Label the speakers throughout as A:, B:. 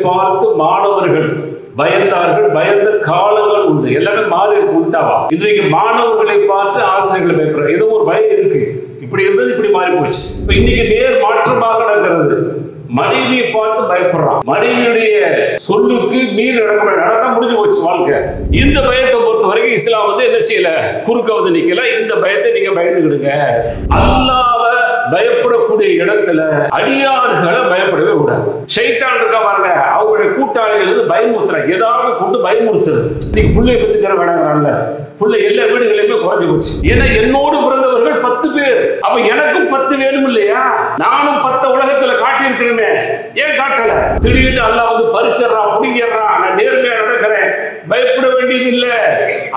A: பார்த்து மாணவர்கள் பயந்தார்கள், பயந்த காலங்கள் உண்டு. எல்லாமே மாறி உண்டாவா? இன்றைக்கு மாணவர்களை பார்த்து ஆசிரியர்கள் பயப்படுறாங்க. ஏதோ ஒரு பயம் இருக்கு. இப்படி இருந்தது, இப்படி மாறி போச்சு. இப்ப இன்னைக்கு நேர் மாற்றமாக நடக்கிறது. மனைவியை பார்த்து பயப்படுறான். மனைவியுடைய சொல்லுக்கு மீறி நடக்க முடிஞ்சு போச்சு வாழ்க்கை. இந்த பயத்தை பொறுத்த வரைக்கும் இஸ்லாம் வந்து என்ன செய்யல, குறுக்க வந்து நிக்கல. இந்த பயத்தை நீங்க பயந்துக்கிடுங்க. அல்லாஹ்வை பயப்படக்கூடிய இடத்துல அடியார்களை பயப்படவே கூடாது. ஷைத்தான் இருக்கா பாருங்க, அவங்களுடைய கூட்டாளிகள் வந்து பயமுறுத்துறாங்க. ஏதாவது கொண்டு பயமுறுத்துறது. இன்னைக்கு பிள்ளைய பத்துக்கிற வேணாங்கிறான்ல, பிள்ளை எல்லா வீடுகளையுமே குறைஞ்சு போச்சு. ஏன்னா என்னோடு பிறந்தவர்கள் 10 பேர். அப்ப எனக்கும் 10 வேணும் இல்லையா? நானும் 10 உலகத்துல காட்டியிருக்கிறேன். ஏன் காட்டல? திடீர்னு அல்லாஹ் வந்து பறிச்சிடறான், பிடிக்கிறான். நான் நேர்மையா நடக்கிறேன், பயப்பட வேண்டியது இல்ல.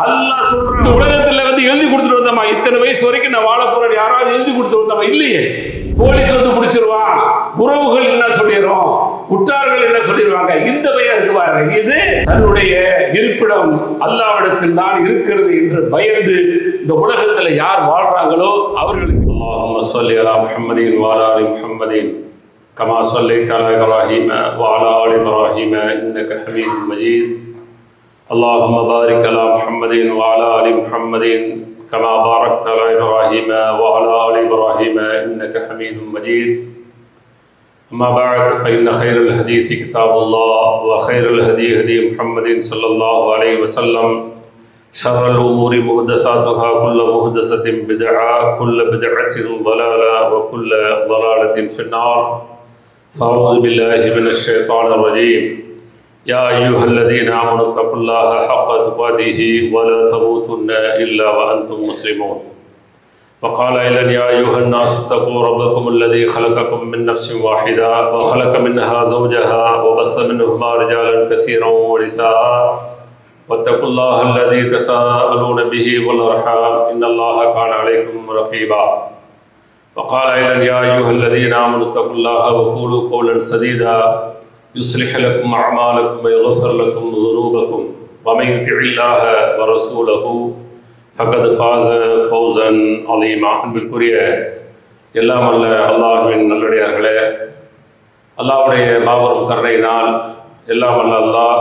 A: அல்லாஹ் சொல்றான், உலகத்துல வந்து எழுதி கொடுத்துட்டு வந்தோமா, இத்தனை வயசு வரைக்கும் நான் வாழ போறேன், யாராவது எழுதி கொடுத்து வந்தோமா? இல்லையே. போலீஸ் வந்து பிடிச்சிருவான், உறவுகள் என்ன சொல்லிடுறோம், உற்றார்கள் என்ன சொல்லிடுவாங்க. இந்த பயம் இருக்குவாங்க. இது தன்னுடைய இருப்பிடம் அல்லாஹ்விடத்தில் தான் இருக்கிறது என்று பயந்து இந்த உலகத்துல யார் வாழ்றாங்களோ அவர்களுக்கு அல்லாஹும்ம ஸல்லி அலா முஹம்மதின் வ அலா ஆலி முஹம்மதின் கமா ஸல்லைத அலா இப்ராஹீம வ அலா ஆலி இப்ராஹீம இன்னக ஹமீதும் மஜீத். அல்லாஹும்ம பாரிக் அலா முஹம்மதின் வ அலா ஆலி முஹம்மதின் كما باركت على إبراهيم وعلى آل إبراهيم إنك حميد مجيد. أما بعد فإن خير الحديث كتاب الله وخير الهدي هدي محمد صلى الله عليه وسلم. شر الأمور محدثاتها كل محدثة بدعة كل بدعة ضلالة وكل ضلالة في النار. فأعوذ بالله من الشيطان الرجيم. يا أيها الذين آمنوا اتقوا الله حق تقاته ولا تموتن إلا وأنتم مسلمون. وقال أيضا يا أيها الناس اتقوا ربكم الذي خلقكم من نفس واحدة وخلق منها زوجها وبث منهما رجالا كثيرا ونساء واتقوا الله الذي تساءلون به والأرحام إن الله كان عليكم رقيبا. وقال أيضا يا أيها الذين آمنوا اتقوا الله وقولوا قولا سديدا يصلح لكم أعمالكم ويغفر لكم ذنوبكم ومن يطع الله ورسوله فقد فاز فوزا عظيما. அன்பிற்குரிய எல்லாம் அல்ல அல்லாஹ்வின் நல்லடியார்களே, அல்லாஹ்வுடைய மாபெரும் கருணையினால் எல்லாம் அல்ல அல்லாஹ்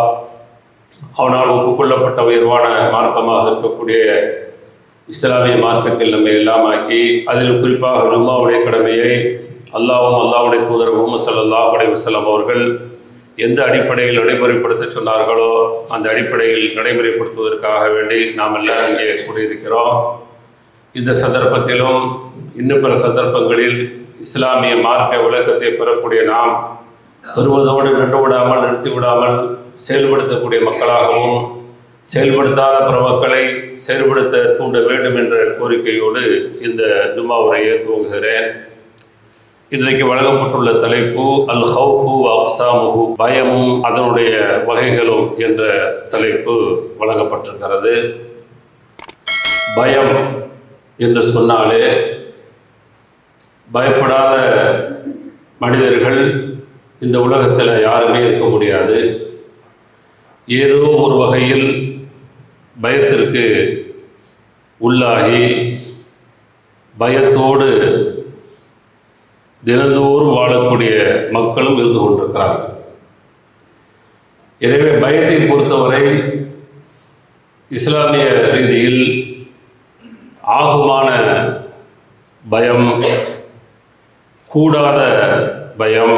A: அவனால் ஒப்புக்கொள்ளப்பட்ட உயர்வான மார்க்கமாக இருக்கக்கூடிய இஸ்லாமிய மார்க்கத்தில் நம்மை எல்லாமாக்கி, அதில் குறிப்பாக ஜும்மாவுடைய கடமையை அல்லாஹ்வும் அல்லாஹ்வுடைய தூதர் முஹம்மது ஸல்லல்லாஹு அலைஹி வஸல்லம் அவர்கள் எந்த அடிப்படையில் நடைமுறைப்படுத்த சொன்னார்களோ அந்த அடிப்படையில் நடைமுறைப்படுத்துவதற்காக வேண்டி நாம் எல்லாம் இங்கே கூடியிருக்கிறோம். இந்த சந்தர்ப்பத்திலும் இன்னும் பிற சந்தர்ப்பங்களில் இஸ்லாமிய மார்க்க விளக்கத்தை பெறக்கூடிய நாம் பெறுவதோடு நின்று விடாமல் நிறுத்தி விடாமல் செயல்படுத்தக்கூடிய மக்களாகவும் செயல்படுத்தாத பிற மக்களை செயல்படுத்த தூண்ட வேண்டும் என்ற கோரிக்கையோடு இந்த ஜும்மா உரையை துவங்குகிறேன். இன்றைக்கு வழங்கப்பட்டுள்ள தலைப்பு அல் ஹவுஃபு அக்ஸாமுஹு, பயமும் அதனுடைய வகைகளும் என்ற தலைப்பு வழங்கப்பட்டிருக்கிறது. பயம் என்று சொன்னாலே பயப்படாத மனிதர்கள் இந்த உலகத்தில் யாருமே இருக்க முடியாது. ஏதோ ஒரு வகையில் பயத்திற்கு உள்ளாகி பயத்தோடு தினந்தோறும் வாழக்கூடிய மக்களும் இருந்து கொண்டிருக்கிறார்கள். எனவே பயத்தை பொறுத்தவரை இஸ்லாமிய ரீதியில் ஆகுமான பயம், கூடாத பயம்,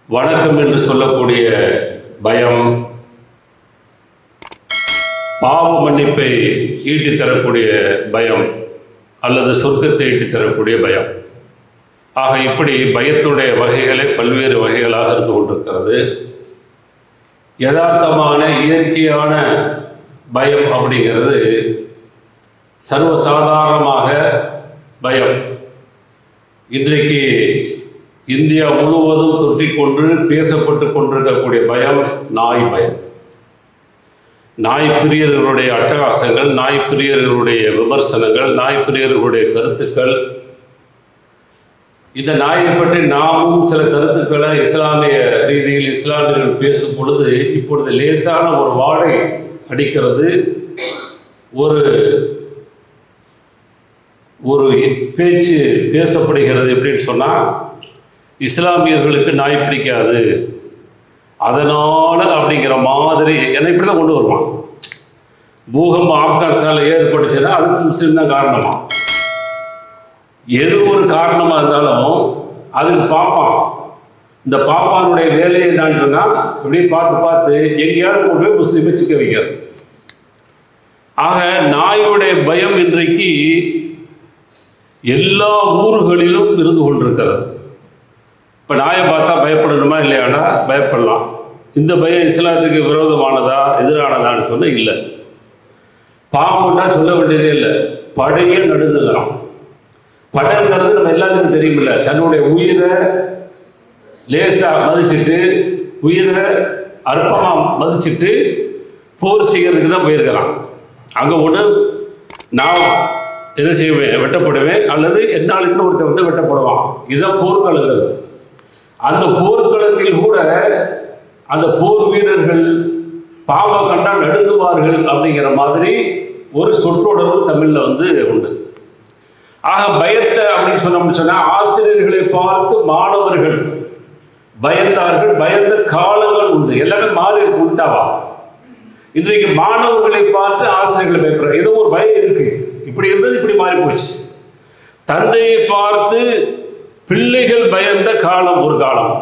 A: வணக்கம் என்று சொல்லக்கூடிய பயம், பாவ மன்னிப்பை ஈட்டித்தரக்கூடிய பயம் அல்லது சொர்க்கத்தை ஈட்டித்தரக்கூடிய பயம். ஆக இப்படி பயத்துடைய வகைகளே பல்வேறு வகைகளாக இருந்து கொண்டிருக்கிறது. யதார்த்தமான இயற்கையான பயம் அப்படிங்கிறது சர்வசாதாரணமாக பயம். இன்றைக்கு இந்தியா முழுவதும் தொற்றிக்கொண்டு பேசப்பட்டு கொண்டிருக்கக்கூடிய பயம் நாய் பயம். நாய் பிரியர்களுடைய அட்டகாசங்கள், நாய் பிரியர்களுடைய விமர்சனங்கள், நாய் பிரியர்களுடைய கருத்துக்கள். இந்த நாயை பற்றி நாமும் சில கருத்துக்களை இஸ்லாமிய ரீதியில் இஸ்லாமியர்கள் பேசும் பொழுது இப்பொழுது லேசான ஒரு வாடை அடிக்கிறது. ஒரு ஒரு பேச்சு பேசப்படுகிறது எப்படின்னு சொன்னால், இஸ்லாமியர்களுக்கு நாய் பிடிக்காது, அதனால அப்படிங்கிற மாதிரி என்னை இப்படி தான் கொண்டு வருவான். பூகம்பம் ஆப்கானிஸ்தானில் ஏற்பட்டுச்சுன்னா அதுக்கு முஸ்லீம் தான் காரணமா. எது ஒரு காரணமாக இருந்தாலும் அதுக்கு பார்ப்பான். இந்த பாப்பானுடைய வேலையை என்னன்னு சொன்னால் இப்படியே பார்த்து பார்த்து எங்கேயாவது கொண்டு போய் முஸ்லீமை சிக்க வைக்காது. ஆக நாயுடைய பயம் இன்றைக்கு எல்லா ஊர்களிலும் இருந்து கொண்டிருக்கிறது. இப்போ நாயை பார்த்தா பயப்படணுமா இல்லையானா பயப்படலாம். இந்த பயம் இஸ்லாத்துக்கு விரோதமானதா எதிரானதான்னு சொன்ன இல்லை. பாம்புன்னா சொல்ல வேண்டியதே இல்லை, படையே நடுங்குகிறான். படைங்கிறது நம்ம எல்லாத்துக்கும் தெரியுமில்ல, தன்னுடைய உயிரை லேசாக மதிச்சுட்டு உயிரை அற்பமாக மதிச்சுட்டு போர் செய்கிறதுக்கு தான் போயிருக்கிறான். அங்கே ஒன்று நான் என்ன செய்வேன், வெட்டப்படுவேன், அல்லது என்னால் இன்னொருத்த வந்து வெட்டப்படுவான். இதுதான் போர்க்களங்கள். அந்த போர்க்களத்தில் கூட அந்த போர் வீரர்கள் பாவ கண்டால் நடுங்குவார்கள் அப்படிங்கிற மாதிரி ஒரு சொற்றொடரும் தமிழில் வந்து உண்டு. ஆக பயத்தை அப்படின்னு சொன்னோம்னு சொன்னால் ஆசிரியர்களை பார்த்து மாணவர்கள் பயந்தார்கள், பயந்த காலங்கள் உண்டு. எல்லாமே மாறி உண்டாவா. இன்றைக்கு மாணவர்களை பார்த்து ஆசிரியர்களை பயப்படுற ஏதோ ஒரு பயம் இருக்கு. இப்படி இருந்தது இப்படி மாறி போச்சு. தந்தையை பார்த்து பிள்ளைகள் பயந்த காலம் ஒரு காலம்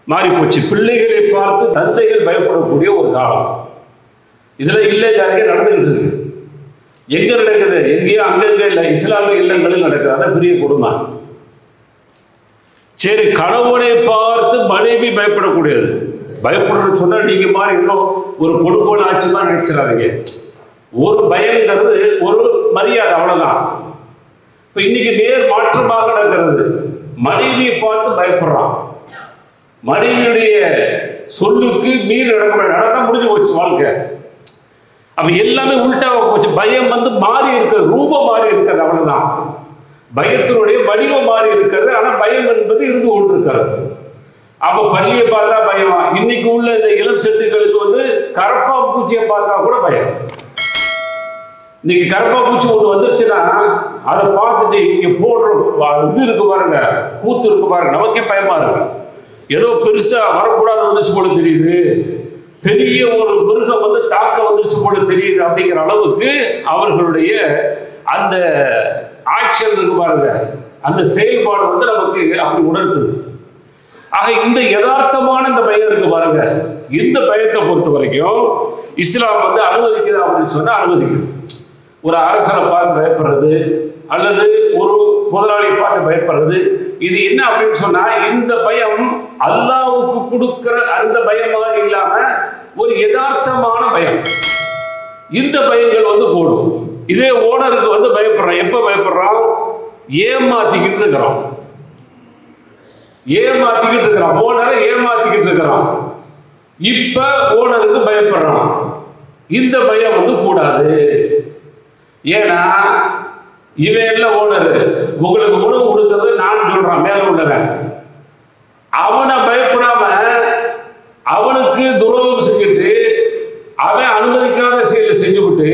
A: மாறி போச்சு. பிள்ளைகளை பார்த்து தந்தைகள் பயப்படக்கூடிய ஒரு காலம் இதுல இல்லை, ஜாதியாக நடந்துகிட்டு இருக்கு. எங்க நடக்குது? எங்கேயோ அங்கங்க இல்லை, இஸ்லாமிய இல்லங்களில் நடக்குது. அதான் பெரிய கொடுமை. சரி, கணவனை பார்த்து மனைவி பயப்படக்கூடியது. பயப்படுறது சொன்னா நீங்க மாதிரி இன்னும் ஒரு பொடுப்போன ஆட்சிமா நினைச்சிடாதீங்க. ஒரு பயங்கிறது ஒரு மரியாதை, அவ்வளவுதான். இப்ப இன்னைக்கு நேர் மாற்றமாக நடக்கிறது. மனைவியை பார்த்து பயப்படுறான். மனைவியுடைய சொல்லுக்கு மீறி நடக்க முடிஞ்சு போச்சு வாழ்க்கை. அப்ப எல்லாமே உள்டாவா போச்சு. பயம் வந்து மாறி இருக்கிறது, ரூபம் மாறி இருக்கிறது, அவ்வளவுதான். பயத்தினுடைய வடிவம் மாறி இருக்கிறது. ஆனா பயம் என்பது இருந்து கொண்டிருக்கிறது. அப்ப பள்ளியை பார்த்தா பயமா? இன்னைக்கு உள்ள இந்த இளம் செட்டுகளுக்கு வந்து கரப்பா பூச்சியை பார்த்தா கூட பயம். இன்னைக்கு கரப்பா பூச்சி ஒன்று வந்துருச்சுன்னா அதை பார்த்துட்டு இங்க போடுற இது இருக்கு பாருங்க, கூத்து இருக்கு பாருங்க, நமக்கே பயமா இருக்கு. ஏதோ பெருசா வரக்கூடாது வந்துச்சு போல தெரியுது, பெரிய ஒரு மிருகம் வந்து தாக்க வந்துருச்சு போல தெரியுது அப்படிங்கிற அளவுக்கு அவர்களுடைய அந்த ஆக்ஷன் இருக்கு பாருங்க, அந்த செயல்பாடு வந்து நமக்கு அப்படி உணர்த்துது. ஆக இந்த யதார்த்தமான இந்த பயம் இருக்கு பாருங்க, இந்த பயத்தை பொறுத்த வரைக்கும் இஸ்லாம் வந்து அனுமதிக்குது அப்படின்னு சொன்னா அனுமதிக்குது. ஒரு அரசனை பார்த்து பயப்படுறது அல்லது ஒரு முதலாளியை பார்த்து பயப்படுறது, இது என்ன அப்படின்னு சொன்னா இந்த பயம் அல்லாஹ்வுக்கு கொடுக்கிற அந்த பயம் மாதிரி இல்லாம ஒரு யதார்த்தமான பயம். இந்த பயங்கள் வந்து கூடும். இதே ஓனருக்கு வந்து பயப்படுறான். எப்ப பயப்படுறான்? ஏமாத்திக்கிட்டு இருக்கிறான். ஓனரை ஏமாத்திக்கிட்டு இருக்கிறான். இப்ப ஓனருக்கு பயப்படுறான். இந்த பயம் வந்து கூடாது. ஏன்னா இவன் எல்லாம் ஓனர், உங்களுக்கு உணவு கொடுக்கிறது நான் சொல்றான் மேல உள்ளவன். அவனை பயப்படாம அவனுக்கு துரோகம் செஞ்சுட்டு அவன் அனுமதிக்காத செயலை செஞ்சுவிட்டு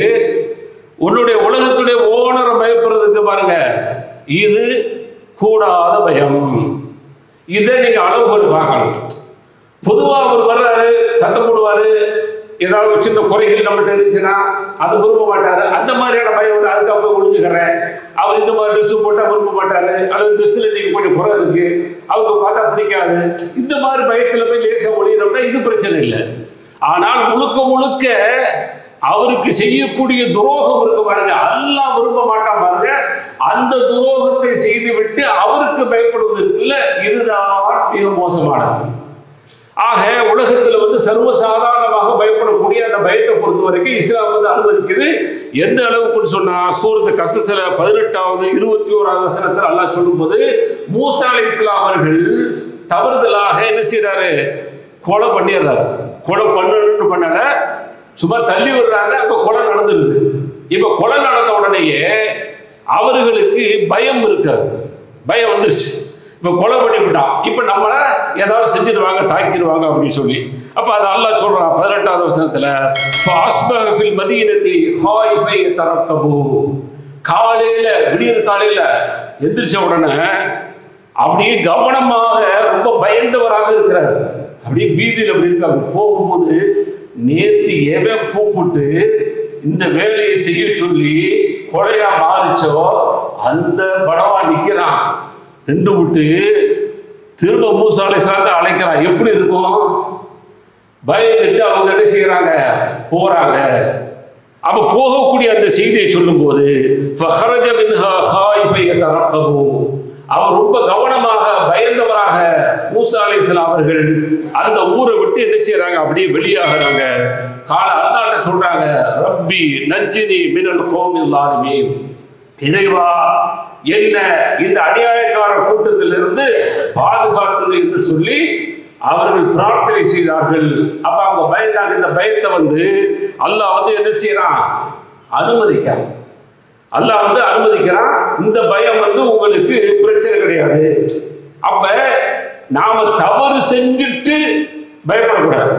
A: உன்னுடைய உலகத்துடைய ஓனரை பயப்படுறதுக்கு பாருங்க, இது கூடாத பயம். இதை நீங்க அளவுகள் பார்க்கணும். பொதுவா அவர் வர்றாரு, சத்தம் போடுவாரு, ஏதாவது சின்ன குறைகள் நம்மகிட்ட இருந்துச்சுன்னா அது விரும்ப மாட்டாரு. அந்த மாதிரியான பயம் வந்து அதுக்காக போய் ஒழிஞ்சுக்கிறேன். அவர் இந்த மாதிரி ட்ரெஸ் போட்டா விரும்ப மாட்டாரு, அல்லது ட்ரெஸ்ல நீங்க கொஞ்சம் குறை இருக்கு, அவங்க பார்த்தா பிடிக்காது. இந்த மாதிரி பயத்துல போய் லேசா ஒழிகிறோம்னா இது பிரச்சனை இல்லை. ஆனால் முழுக்க முழுக்க அவருக்கு செய்யக்கூடிய துரோகம் இருக்கு பாருங்க, அல்லாஹ் விரும்ப மாட்டான் பாருங்க. அந்த துரோகத்தை செய்து விட்டு அவருக்கு பயப்படுவது இருக்குல்ல, இதுதான் மிக மோசமானது. ஆக உலகத்துல வந்து சர்வசாதாரணமாக பயப்படக்கூடிய அந்த பயத்தை பொறுத்த வரைக்கும் இஸ்லாம் வந்து அனுமதிக்குது. எந்த அளவுக்குன்னு சொன்னா சூரத்து கசஸ்ல 18வது 21வது வசனத்தில் அல்லாஹ் சொல்லும்போது மூசா அலைஹிஸ்ஸலாம் அவர்கள் தவறுதலாக என்ன செய்யறாரு? கொலை பண்ணிடுறாரு. கொலை பண்ணணும்னு பண்ணல, சும்மா தள்ளி விடுறாங்க. அப்ப கொலை நடந்துருது. இப்ப கொலை நடந்த உடனேயே அவர்களுக்கு பயம் இருக்காது, பயம் வந்துருச்சு. இப்ப கொலை பண்ணிவிட்டான், இப்ப நம்மள ஏதாவது செஞ்சிருவாங்க, தாக்கிடுவாங்க அப்படின்னு சொல்லி. அப்ப அது அல்லாஹ் சொல்றான் 18வது வசனத்துல, ஃபஅஸ்பஹ மதீனத்தி ஹாயிஃபை தரக்கபு. காலையில விடியற் காலையில எந்திரிச்ச உடனே அப்படியே கவனமாக ரொம்ப பயந்தவராக இருக்கிறார். அப்படியே வீதியில் அப்படி இருக்காங்க. போகும்போது நேர்த்தி எவன் கூப்பிட்டு இந்த வேலையை செய்ய சொல்லி கொலையா மாறிச்சோ அந்த படவா நிக்கிறான். நின்று விட்டு திரும்ப மூசா அலைஹிஸ்ஸலாத்தை அழைக்கிறான். எப்படி இருக்கும்? பயந்துட்டு அவங்க என்ன செய்யறாங்க? போறாங்க. அப்ப போகக்கூடிய அந்த செய்தியை சொல்லும் போது அவர் ரொம்ப கவனமாக பயந்தவராக மூசா அலைஹிஸ்ஸலாம் அவர்கள் அந்த ஊரை விட்டு என்ன செய்யறாங்க? அப்படியே வெளியாகிறாங்க. கால அல்லாஹ்ட்ட சொல்றாங்க, ரப்பி நஜ்ஜினி மினல் கௌமில் ஸாலிமீன், இறைவா என்ன இந்த அநியாயக்கார கூட்டத்திலிருந்து பாதுகாத்தது என்று சொல்லி அவர்கள் பிரார்த்தனை செய்தார்கள். அப்ப அவங்க பயந்தாங்க. இந்த பயத்தை அல்லாஹ் என்ன செய்யறான்? அனுமதிக்கிறான். அல்லாஹ் அனுமதிக்கிறான். இந்த பயம் உங்களுக்கு பிரச்சனை கிடையாது. அப்ப நாம தவறு செஞ்சுட்டு பயப்படக்கூடாது.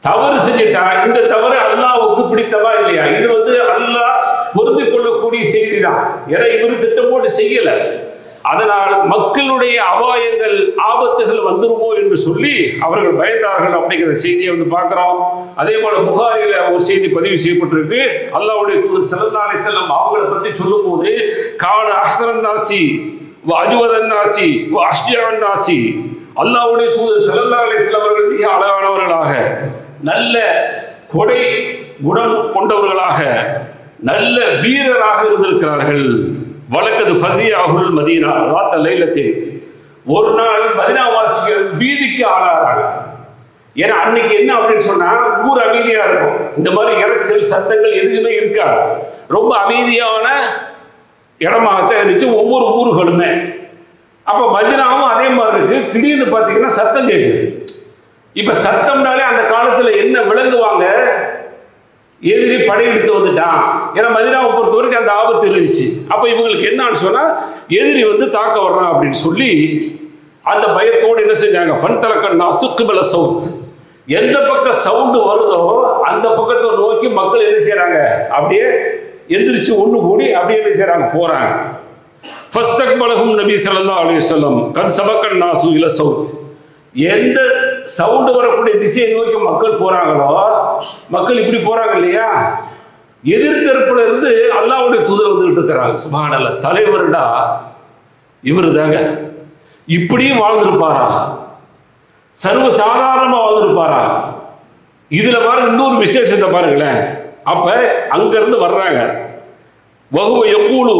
A: தவறு செஞ்சுட்டா இந்த தவறு அல்லாஹ்வுக்கு பிடித்தமா இல்லையா? இது அல்லாஹ் பொருந்திக் கொள்ளக்கூடிய செய்தி தான். ஏன்னா இவர் திட்டம் போட்டு செய்யல. அதனால் மக்களுடைய அபாயங்கள் ஆபத்துகள் வந்துருமோ என்று சொல்லி அவர்கள் பயந்தார்கள் அப்படிங்கிற செய்தியை பார்க்கிறோம். அதே போல புகாரில ஒரு செய்தி பதிவு செய்யப்பட்டிருக்கு. அல்லாஹ்வுடைய தூதர் ஸல்லல்லாஹு அலைஹி வஸல்லம் அவங்களை பற்றி சொல்லும் போது கான அஹ்ஸனன் நாசி வ அஜ்வதன் நாசி வ அஷ்ஜஅன் நாசி, அல்லாஹ்வுடைய தூதர் ஸல்லல்லாஹு அலைஹி வஸல்லம் அவர்கள் மிக அழகானவர்களாக, நல்ல கொடை குணம் கொண்டவர்களாக, நல்ல வீரராக இருந்திருக்கிறார்கள். வலக்கது ஃபஸியாஹுல் மதீனா ராத்த லைலத்தில், ஒரு நாள் மதீனா வாசிகள் பீதிக்கு ஆளாகிறாங்க. ஏன்னா அன்னைக்கு என்ன அப்படின்னு சொன்னா ஊர் அமைதியா இருக்கும். இந்த மாதிரி இரைச்சல் சத்தங்கள் எதுவுமே இருக்காது. ரொம்ப அமைதியான இடமாகத்தான் இருந்துச்சு ஒவ்வொரு ஊர்களுமே. அப்ப மதீனாவும் அதே மாதிரி இருக்கு. திடீர்னு பாத்தீங்கன்னா சத்தம் கேட்குது. இப்ப சத்தம்னாலே அந்த காலத்துல என்ன விளங்குவாங்க? எதிரி படையெடுத்து வந்துட்டான். ஏன்னா மதீனாவை பொறுத்த வரைக்கும் அந்த ஆபத்து இருந்துச்சு. அப்ப இவங்களுக்கு என்னன்னு சொன்னா எதிரி தாக்க வர்றான் அப்படின்னு சொல்லி அந்த பயத்தோடு என்ன செஞ்சாங்க? ஃபன்தலக்கன்னா சுக்குபல சவுத், எந்த பக்கம் சவுண்டு வருதோ அந்த பக்கத்தை நோக்கி மக்கள் என்ன செய்யறாங்க? அப்படியே எந்திரிச்சு ஒண்ணு கூடி அப்படியே என்ன செய்யறாங்க? போறாங்க. ஃபஸ்தக்பலஹும் நபி ஸல்லல்லாஹு அலைஹி வஸல்லம் கத் சபக்கன் நாசு இல சவுத், எந்த சவுண்டு வரக்கூடிய திசையை நோக்கி மக்கள் போறாங்களோ, மக்கள் இப்படி போறாங்க இல்லையா, எதிர்த்தரப்புல இருந்து அல்லாஹ்வுடைய தூதர் வந்துட்டு இருக்கிறாங்க. சுப்ஹானல்லாஹ், தலைவர்டா இவரு தாங்க. இப்படியும் வாழ்ந்திருப்பாரா? சர்வ சாதாரணமா வாழ்ந்திருப்பாரா? இதுல பாருங்க இன்னொரு விசேஷத்தை பாருங்களேன். அப்ப அங்க இருந்து வர்றாங்க. வஹுவ யகூலு,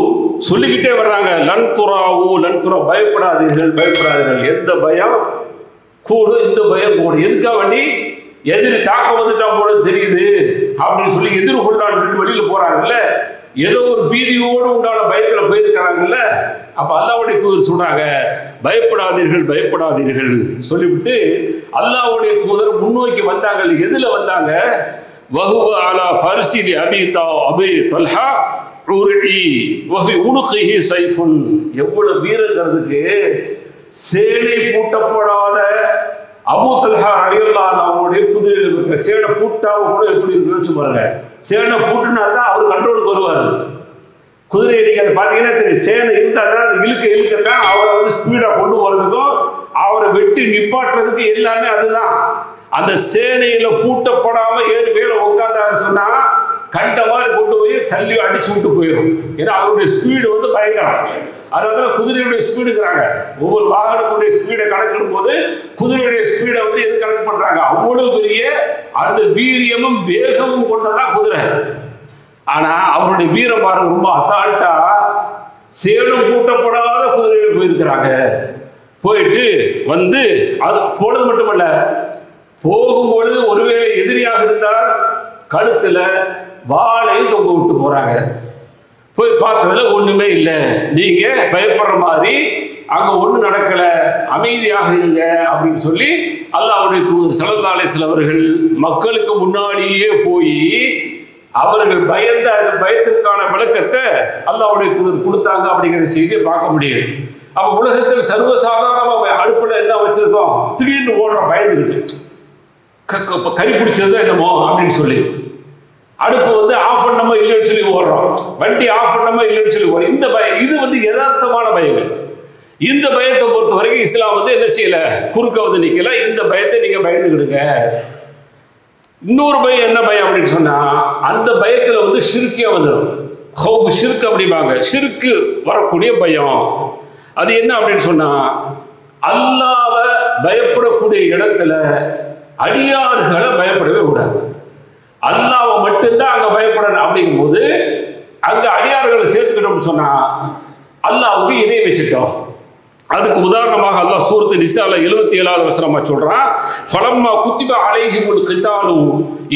A: சொல்லிக்கிட்டே வர்றாங்க, லன் துராவு லன் துரா, பயப்படாதீர்கள் பயப்படாதீர்கள். எந்த பயம் கூடு, இந்த பயம் கூடு. எதுக்காக வேண்டி? எதிரி தாக்க வந்துட்டா போல தெரியுது அப்படின்னு சொல்லி எதிர்கொண்டான்னு வெளியில போறாங்கல்ல, ஏதோ ஒரு பீதியோடு உண்டான பயத்துல போயிருக்கிறாங்கல்ல. அப்ப அல்லாஹ்வுடைய தூதர் சொல்றாங்க, பயப்படாதீர்கள் பயப்படாதீர்கள் சொல்லிவிட்டு அல்லாஹ்வுடைய தூதர் முன்னோக்கி வந்தாங்க. எதுல வந்தாங்க? வஹுவ அலா ஃபர்ஸி அபி தல்ஹா உர்இ வஃபி உனுகிஹி ஸைஃபுன், எவ்வளவு வீரங்கிறதுக்கு சேனை பூட்டப்படாத அபூ தல்ஹா ரலியல்லாஹு அன்ஹுடைய குதிரையில் இருக்க சேனை பூட்டாவை கூட எப்படி இருக்குன்னு பாருங்க. சேனை பூட்டுனா தான் அவர் கண்ட்ரோலுக்கு வருவார். குதிரையை நீங்க அதை பார்த்தீங்கன்னா தெரியும். சேனை இருந்தா தான் அது இழுக்கத்தான் அவரை ஸ்பீடா கொண்டு போறதுக்கும் அவரை வெட்டி நிப்பாட்டுறதுக்கு எல்லாமே அதுதான். அந்த சேனையில பூட்டப்படாம ஏறி மேல உட்கார்ந்தாரு சொன்னா கண்ட மாதிரி கொண்டு போய் தள்ளி அடிச்சு விட்டு போயிடும். ஏன்னா அவருடைய ஸ்பீடு பயங்கரம். அதனால குதிரையுடைய ஸ்பீடுங்கிறாங்க. ஒவ்வொரு வாகனத்துடைய ஸ்பீடை கணக்கிடும் போது குதிரையுடைய ஸ்பீடை எது கணக்கு பண்றாங்க? அவ்வளவு பெரிய அந்த வீரியமும் வேகமும் கொண்டதான் குதிரை. ஆனா அவருடைய வீரம் பாருங்க, ரொம்ப அசால்ட்டா சேலம் பூட்டப்படாத குதிரையில போயிருக்கிறாங்க. போயிட்டு அது போனது மட்டுமல்ல, போகும்பொழுது ஒருவேளை எதிரியாக இருந்தால் கழுத்துல வாளையும் தொங்க விட்டு போறாங்க. போய் பார்த்ததுல ஒண்ணுமே இல்லை. நீங்க பயப்படுற மாதிரி அங்க ஒண்ணு நடக்கல, அமைதியாக இருங்க அப்படின்னு சொல்லி அல்லாஹ்வுடைய தூதர் ஸல்லல்லாஹு அலைஹி வஸல்லம் அவர்கள் மக்களுக்கு முன்னாடியே போய் அவர்கள் பயந்த பயத்திற்கான விளக்கத்தை அல்லாஹ்வுடைய தூதர் கொடுத்தாங்க அப்படிங்கிற செய்தியை பார்க்க முடியாது. அப்ப உலகத்தில் சர்வசாதாரணமா அடுப்புல என்ன வச்சிருக்கோம், திடீர்னு ஓடுற பயந்துக்கிட்டு கறி பிடிச்சது என்னமோ அப்படின்னு சொல்லி அடுப்பு ஆஃப் பண்ணாம இல்லைன்னு சொல்லி ஓடுறோம், வண்டி ஆஃப் பண்ணாம இல்லைன்னு சொல்லி ஓடுறோம். இந்த பயம் இது யதார்த்தமான பயங்கள். இந்த பயத்தை பொறுத்த வரைக்கும் இஸ்லாம் வந்து என்ன செய்யல, குறுக்க வந்து நிக்கல. இந்த பயத்தை நீங்க பயந்துக்கிடுங்க. இன்னொரு பயம் என்ன பயம் அப்படின்னு சொன்னா, அந்த பயத்துல வந்து ஷிர்கே வந்துடும். ஹவுஃப் ஷிர்க் அப்படிம்பாங்க. ஷிர்க்கு வரக்கூடிய பயம் அது என்ன அப்படின்னு சொன்னா, அல்லாஹ்வை பயப்படக்கூடிய இடத்துல அடியார்களை பயப்படவே கூடாது. அல்லாஹ்வை மட்டும்தான் அங்க பயப்படணும். அப்படிங்கும் போது அங்க அடியார்களை சேர்த்துக்கிட்டோம்னு சொன்னா அல்லாஹ்வுக்கு இணை வச்சுட்டோம். அதுக்கு உதாரணமாக அல்லாஹ் சூரத்து நிசால 77வது வசனமா சொல்றான், ஃபலம்மா குத்திப அலைஹிமுல் கிதாலு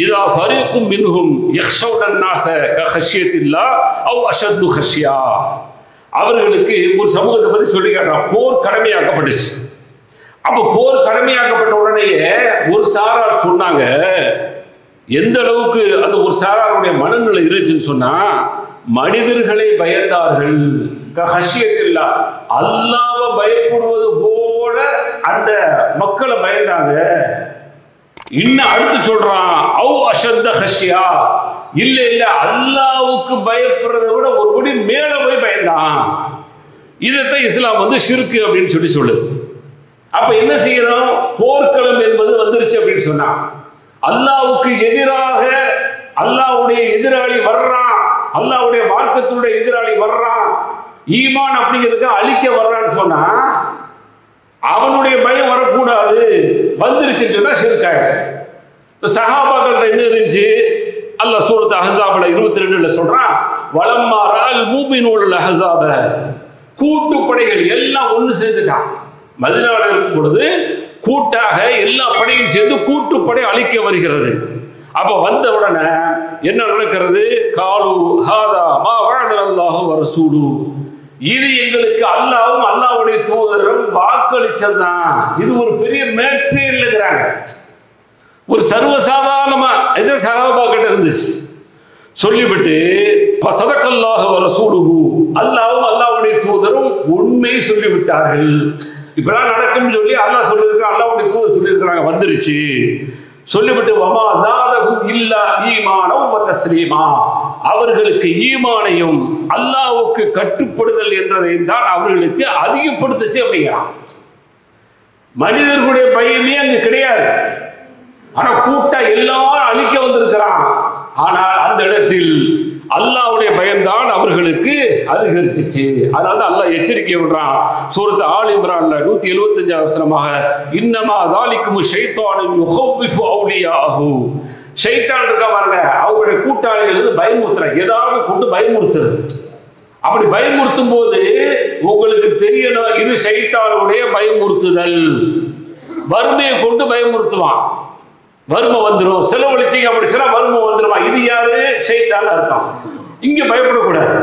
A: இதா ஃபரீக்கும் மின்ஹும் யக்ஷவுன الناس கஹஷியத்தில்லாஹ் அவ் அஷத்து ஹஷ்யா. அவர்களுக்கு ஒரு சமூகத்தை பற்றி சொல்லி காட்டுறான். போர் கடமையாக்கப்பட்டுச்சு. அப்ப போர் கடமையாக்கப்பட்ட உடனேயே ஒரு சாரார் சொன்னாங்க, எந்த அளவுக்கு அந்த ஒரு சாராருடைய மனநிலை இருந்துச்சுன்னு சொன்னா, மனிதர்களை பயந்தார்கள். அல்லாஹ்வை பயப்படுவது போல அந்த மக்களை பயந்தாங்க. இன்னும் அடுத்து சொல்றான், அவ் அஷத்த ஹஷ்யா, இல்ல இல்ல அல்லாஹ்வுக்கு பயப்படுறதை விட ஒரு படி மேல போய் பயந்தான். இதைத்தான் இஸ்லாம் வந்து ஷிர்க் அப்படின்னு சொல்லுது. அப்ப என்ன செய்யறோம், போர்க்களம் என்பது வந்துருச்சு அப்படின்னு சொன்னா, அல்லாஹ்வுக்கு எதிராக அல்லாஹ்வுடைய எதிராளி வர்றான், அல்லாஹ்வுடைய மார்க்கத்துடைய எதிராளி வர்றான், ஈமான் அப்படிங்கிறதுக்கு அழிக்க வர்றான்னு சொன்னா அவனுடைய பயம் வரக்கூடாது. வந்துருச்சுன்னு சொன்னா ஷிர்க். சஹாபாக்கள் என்ன இருந்துச்சு, அல்லாஹ் சூரத் அஹ்ஸாப்ல 22ல சொல்றான், வலம்மா ரஅல் மூமினூன அஹ்ஸாப, கூட்டுப்படைகள் எல்லாம் ஒன்று சேர்ந்துட்டான். மதீனால இருக்கும் பொழுது கூட்டாக எல்லா படையும் சேர்ந்து கூட்டுப்படை அழிக்க வருகிறது. அப்ப வந்த உடனே என்ன நடக்கிறது, காலு ஹாதா மா வஅதல்லாஹு வ ரசூலு, இது எங்களுக்கு அல்லாஹ்வும் அல்லாஹ்வுடைய தூதரும் வாக்களிச்சதுதான், இது ஒரு பெரிய மேட்டரே இல்லைங்கிறாங்க. ஒரு சர்வசாதாரணமா இதை சஹாபாக்கிட்ட இருந்துச்சு. சொல்லிவிட்டு சதக்கல்லாஹு வ ரசூலுஹு, அல்லாஹ்வும் அல்லாஹ்வுடைய தூதரும் உண்மை சொல்லிவிட்டார்கள். இப்பெல்லாம் நடக்கும்னு சொல்லி அல்லாஹ் சொல்லியிருக்கான், அல்லாஹ்வுடைய தூதர் சொல்லியிருக்கிறாங்க, வந்துருச்சு. சொல்லிவிட்டு வமா ஜாதஹும் இல்லா ஈமானம் வ தஸ்லீமா, அவர்களுக்கு ஈமானையும் அல்லாஹ்வுக்கு கட்டுப்படுதல் என்றதை தான் அவர்களுக்கு அதிகப்படுத்துச்சு அப்படிங்கிறான். மனிதர்களுடைய பயமே அங்கு கிடையாது. ஆனா கூட்டா எல்லாரும் அழிக்க வந்திருக்கிறான். ஆனால் அந்த இடத்தில் அல்லாஹ்வுடைய பயம்தான் அவர்களுக்கு அதிகரிச்சிச்சு. அதனால அல்லாஹ் எச்சரிக்கை விடுறான். சூரத் ஆல் இம்ரான்ல 175வது வசனமாக, இன்னமா தாலிக்கும் ஷைத்தானு யுஹவ்விஃபு அவுலியாஹு, ஷைத்தான் இருக்கா பாருங்க, அவங்களுடைய கூட்டாளிகள் பயமுறுத்துறாங்க, ஏதாவது கொண்டு பயமுறுத்துறது. அப்படி பயமுறுத்தும் போது உங்களுக்கு தெரியணும், இது ஷைத்தானுடைய பயமுறுத்துதல். வறுமையை கொண்டு பயமுறுத்துவான், வறுமை வந்துடும், செலவழிச்சிங்க அப்படி சொன்னா வறுமை வந்துடுமா, இது யாரு, ஷைத்தான் அர்த்தம். இங்க பயப்படக்கூடாது.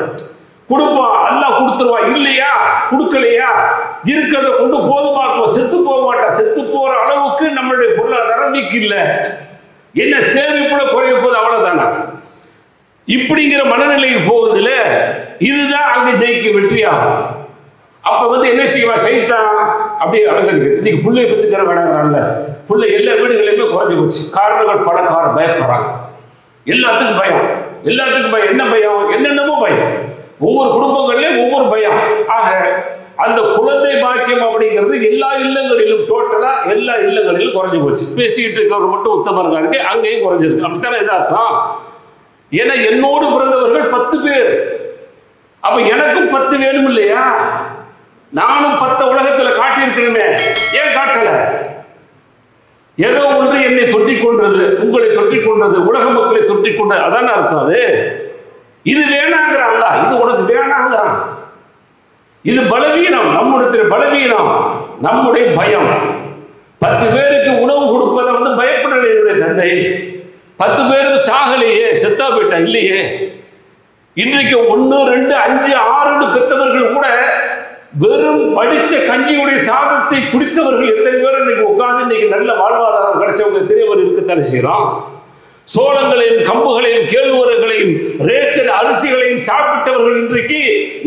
A: கொடுப்பான், அல்லாஹ் கொடுத்துருவான், இல்லையா கொடுக்கலையா இருக்கிறத கொண்டு போதுமாக்குவோம், செத்து போக மாட்டான். செத்து போற அளவுக்கு நம்மளுடைய பொருளாதாரம் நீக்கு இல்லை, என்ன சேமிப்புல குறைய போது அவ்வளவுதானா, இப்படிங்கிற மனநிலைக்கு போகுதுல, இதுதான் அங்க ஜெயிக்க வெற்றியாகும். அப்ப வந்து என்ன செய்வா ஷைத்தான், அப்படியே அழகு இன்னைக்கு புள்ளைய பத்துக்கிற வேணாங்கிறான்ல, புள்ளை எல்லா வீடுகளையுமே குறைஞ்சு போச்சு. காரணங்கள் பல காரணம், பயப்படுறாங்க, எல்லாத்துக்கும் பயம், எல்லாத்துக்கும் பயம். என்ன பயம், என்னென்னமோ பயம், ஒவ்வொரு குடும்பங்கள்லயும் ஒவ்வொரு பயம். ஆக அந்த குழந்தை பாக்கியம் அப்படிங்கிறது எல்லா இல்லங்களிலும், டோட்டலா எல்லா இல்லங்களிலும் குறைஞ்சு போச்சு. பேசிக்கிட்டு இருக்கிறவர் மட்டும் உத்தமருங்க இருக்கு, அங்கேயும் குறைஞ்சிருக்கு. அப்படித்தானே இது அர்த்தம். ஏன்னா என்னோடு பிறந்தவர்கள் 10 பேர், அப்ப எனக்கும் 10 வேணும் இல்லையா, நானும் 10 உலகத்துல காட்டியிருக்கிறேனே, ஏன் காட்டல? ஏதோ ஒன்று என்னை தொட்டிக் கொண்டது, உங்களை தொட்டிக் கொண்டது, உலக மக்களை தொட்டிக் கொண்டது, அதான அர்த்தம். அது இது வேணாங்கிற அல்லாஹ், இது உனக்கு வேணாங்கிறான். இது பலவீனம், நம்முடைய பலவீனம், நம்முடைய பயம். 10 பேருக்கு உணவு கொடுப்பதை வந்து பயப்படலை என்னுடைய தந்தை. 10 பேருக்கு சாகலையே, செத்தா போயிட்டா இல்லையே. இன்றைக்கு 1, 2, 5, 6 பெற்றவர்கள் கூட வெறும் படிச்ச கஞ்சியுடைய சாதத்தை குடித்தவர்கள் எத்தனை பேர் இன்னைக்கு உட்கார்ந்து இன்னைக்கு நல்ல வாழ்வாதாரம் கிடைச்சவங்க தெரியவர் இருக்கத்தானே செய்யறோம். சோளங்களையும் கம்புகளையும் கேழ்வரகுகளையும் ரேஷன் அரிசிகளையும் சாப்பிட்டவர்கள் இன்றைக்கு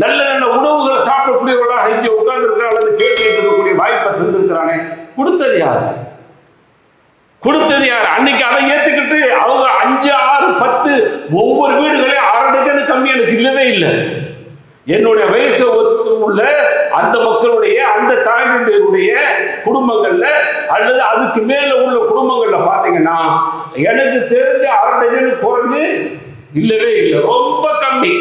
A: நல்ல நல்ல உணவுகளை சாப்பிடக்கூடியவர்களாக இங்கே உட்கார்ந்து இருக்கிற அல்லது கேட்டு இருக்கக்கூடிய வாய்ப்பை தந்திருக்கிறானே. கொடுத்தது யார்? கொடுத்தது யார்? அன்னைக்கு அதை ஏத்துக்கிட்டு அவங்க 5, 6, 10 ஒவ்வொரு வீடுகளையும் 6 டஜன் கம்மி எனக்கு இல்லவே இல்லை. என்னுடைய வயசு உள்ள அந்த மக்களுடைய அந்த தாய்களுடைய குடும்பங்கள்ல அல்லது அதுக்கு மேல உள்ள குடும்பங்கள்ல பாத்தீங்கன்னா எனக்கு தெரிஞ்ச 1/2 குறைஞ்சு இல்லவே இல்லை, ரொம்ப கம்மி.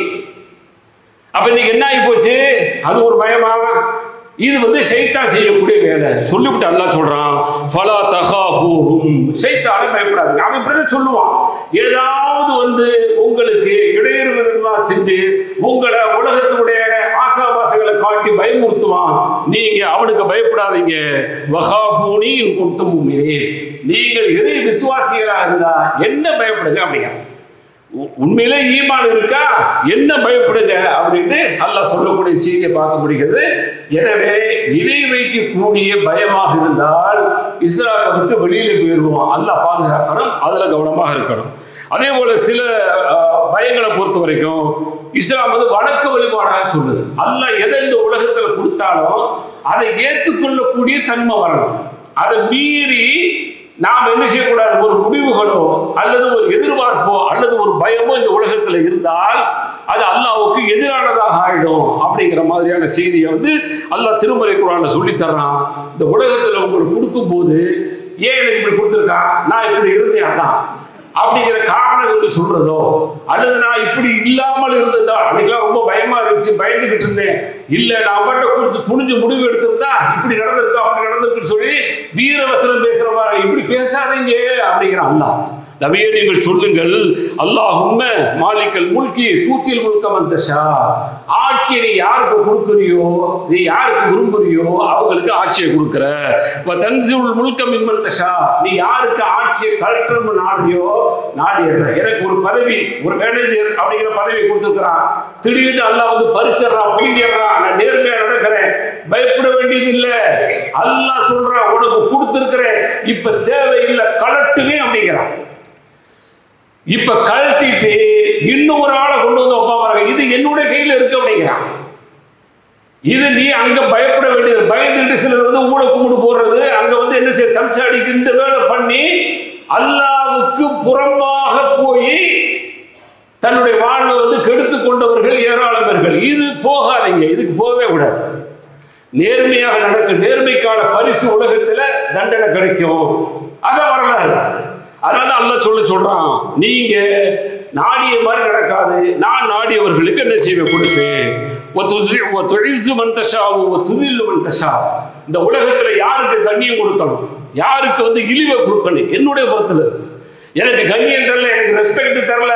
A: அப்ப இன்னைக்கு என்ன ஆகி போச்சு? அது ஒரு பயமாக. இது ஷைத்தான் செய்யக்கூடிய வேலை. சொல்லிவிட்டு அல்லாஹ் சொல்றான், ஃபலா தகாஃபூஹும், ஷைத்தானை பயப்படாதீங்க. அவன் இப்படிதான் சொல்லுவான். ஏதாவது உங்களுக்கு இடையூறுகளா செஞ்சு உங்களை உலகத்தினுடைய ஆசாபாசங்களை காட்டி பயமுறுத்துவான். நீங்க அவனுக்கு பயப்படாதீங்க. வகாஃபூனி இன் குன்தும் முஃமினீன், நீங்கள் இறை விசுவாசிகளாக இருந்தா என்ன பயப்படுங்க அப்படிங்க. உண்மையிலே ஈமான் இருக்கா, என்ன பயப்படுங்க அப்படின்னு அல்லாஹ் சொல்லக்கூடிய செய்தியை பார்க்க முடிகிறது. எனவே இணை வைக்கக்கூடிய பயமாக இருந்தால் இஸ்லாத்தை விட்டு வெளியில போயிடுவோம். அல்லாஹ் பாதுகாக்கணும், அதுல கவனமாக இருக்கணும். அதே போல சில பயங்களை பொறுத்த வரைக்கும் இஸ்லாம் வணக்க வழிபாடாக சொல்லுது. அல்லாஹ் எதை இந்த உலகத்துல கொடுத்தாலும் அதை ஏற்றுக்கொள்ளக்கூடிய தன்மை வரணும். அதை மீறி நாம் என்ன செய்யக்கூடாது? ஒரு முடிவுகளோ அல்லது ஒரு எதிர்பார்ப்போ அல்லது ஒரு பயமோ இந்த உலகத்துல இருந்தால் அது அல்லாஹ்வுக்கு எதிரானதாக ஆயிடும் அப்படிங்கிற மாதிரியான செய்தியை அல்லாஹ் திருமறை குர்ஆன்ல சொல்லி தர்றான். இந்த உலகத்துல உங்களுக்கு கொடுக்கும் போது ஏன் எனக்கு இப்படி கொடுத்துருக்கான், நான் இப்படி இருந்தேன் அதான் அப்படிங்கிற காரணங்கள் சொல்றதோ அல்லது நான் இப்படி இல்லாமல் இருந்ததா, அன்னைக்கெல்லாம் ரொம்ப பயமா இருந்துச்சு, பயந்துகிட்டு இருந்தேன், இல்ல நான் அவங்கள்ட்ட கொடுத்து துணிஞ்சு முடிவு எடுத்திருந்தா இப்படி நடந்திருக்கு அப்படி நடந்திருக்குன்னு சொல்லி வீரவசனம் பேசுற மாதிரி இப்படி பேசாதீங்க அப்படிங்கிற அல்லாஹ். நபியே நீங்கள் சொல்லுங்கள், அல்லாஹும்ம மாலிக்கல் முல்கி தூத்தில் முல்க மன் தஷா, ஆட்சியை நீ யாருக்கு கொடுக்குறியோ, நீ யாருக்கு விரும்புறியோ அவங்களுக்கு ஆட்சியை கொடுக்குற. வ தன்சில் முல்க மிம்மன் தஷா, நீ யாருக்கு ஆட்சியை கலெக்டர்னு நாடுறியோ நாடிடுற. எனக்கு ஒரு பதவி, ஒரு மேனேஜர் அப்படிங்கிற பதவி கொடுத்துருக்கிறான், திடீர்னு அல்லாஹ் பறிச்சிடறான், புரிஞ்சிடறான், நான் நேர்மையா நடக்கிறேன், பயப்பட வேண்டியது இல்லை. அல்லாஹ் சொல்றான் உனக்கு கொடுத்திருக்கிறேன், இப்ப தேவையில்லை கலட்டுவே அப்படிங்கிறான். இப்ப கழட்டிட்டு இன்னொரு ஆளை கொண்டு வைப்பாங்க, இது என்னுடைய கையில இருக்கு அப்படிங்கிறான். இது நீ அங்க பயப்பட வேண்டியது. பயந்துட்டு சிலர் ஊழ கும்பிடு போடுறது, அங்க என்ன செய்ய சம்சாடிக்கு இந்த வேலை பண்ணி அல்லாஹ்வுக்கு புறம்பாக போய் தன்னுடைய வாழ்வை கெடுத்து கொண்டவர்கள் ஏராளவர்கள். இது போகாதீங்க, இதுக்கு போகவே கூடாது. நேர்மையாக நடக்கும், நேர்மைக்கான பரிசு உலகத்துல தண்டனை கிடைக்கும். அதான் வரலாறு. அதனால அல்லாஹ் சொல்றான், நீங்க நாடிய மாதிரி நடக்காது, நான் நாடியவர்களுக்கு என்ன செய்வேன் கொடுப்பேன். இந்த உலகத்துல யாருக்கு கண்ணியம் கொடுக்கணும், யாருக்கு இழிவை கொடுக்கணும், என்னுடைய புறத்துல எனக்கு கண்ணியம் தரல, எனக்கு ரெஸ்பெக்ட் தரல,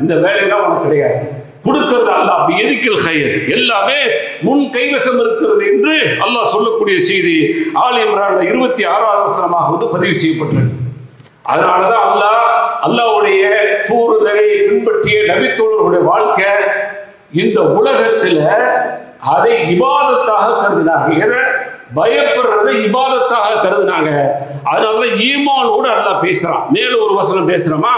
A: இந்த வேலையெல்லாம் உனக்கு கிடையாது. கொடுக்கிறது அல்லாஹ் எதிக்கல் ஹைர், எல்லாமே முன் கைவசம் இருக்கிறது என்று அல்லாஹ் சொல்லக்கூடிய செய்தி ஆல் இம்ரான்ல 26வது வசனமாக பதிவு செய்யப்பட்டிருக்கு. அதனாலதான் அல்லாஹ்வுடைய தூதுவரை பின்பற்றிய நபித்தோழர்களுடைய வாழ்க்கை இந்த உலகத்துல அதை இபாதத்தாக கருதினார்கள். எதை பயப்படுறதை இபாதத்தாக கருதினாங்க. அதனாலதான் ஈமானோடு அல்லாஹ் பேசுறான். மேல ஒரு வசனம் பேசுறோமா,